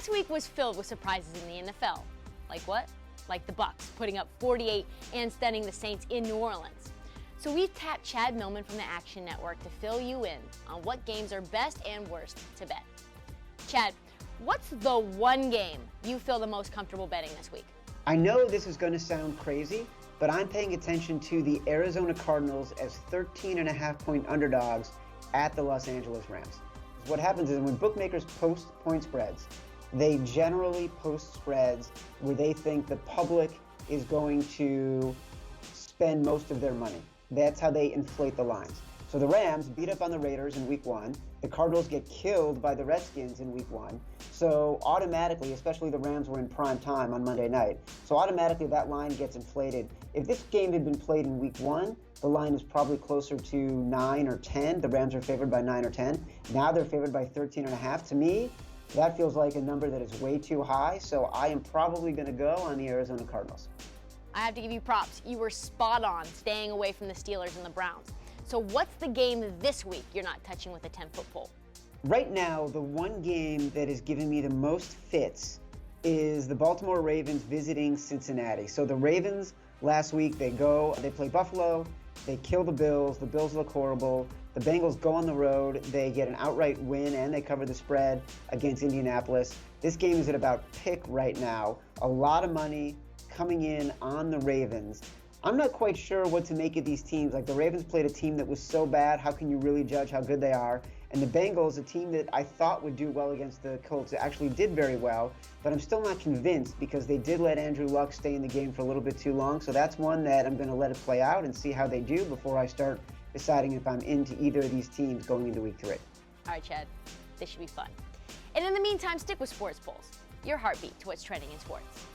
Last week was filled with surprises in the NFL. Like what? Like the Bucs putting up 48 and stunning the Saints in New Orleans. So we've tapped Chad Millman from the Action Network to fill you in on what games are best and worst to bet. Chad, what's the one game you feel the most comfortable betting this week? I know this is going to sound crazy, but I'm paying attention to the Arizona Cardinals as 13.5-point underdogs at the Los Angeles Rams. What happens is when bookmakers post point spreads, they generally post spreads where they think the public is going to spend most of their money. That's how they inflate the lines. So the Rams beat up on the Raiders in week 1. The Cardinals get killed by the Redskins in week 1. So automatically, especially the Rams were in prime time on Monday night, so automatically that line gets inflated. If this game had been played in week 1, the line is probably closer to 9 or 10. The Rams are favored by 9 or 10. Now they're favored by 13.5. To me, that feels like a number that is way too high, so I am probably going to go on the Arizona Cardinals. I have to give you props. You were spot on staying away from the Steelers and the Browns. So what's the game this week you're not touching with a 10-foot pole? Right now, the one game that is giving me the most fits is the Baltimore Ravens visiting Cincinnati. So the Ravens last week, they play Buffalo, they kill the Bills look horrible. The Bengals go on the road, they get an outright win, and they cover the spread against Indianapolis. This game is at about pick right now. A lot of money coming in on the Ravens. I'm not quite sure what to make of these teams. Like the Ravens played a team that was so bad, how can you really judge how good they are? And the Bengals, a team that I thought would do well against the Colts, actually did very well, but I'm still not convinced because they did let Andrew Luck stay in the game for a little bit too long. So that's one that I'm going to let it play out and see how they do before I start deciding if I'm into either of these teams going into week 3. All right, Chad, this should be fun. And in the meantime, stick with Sports Pulse, your heartbeat to what's trending in sports.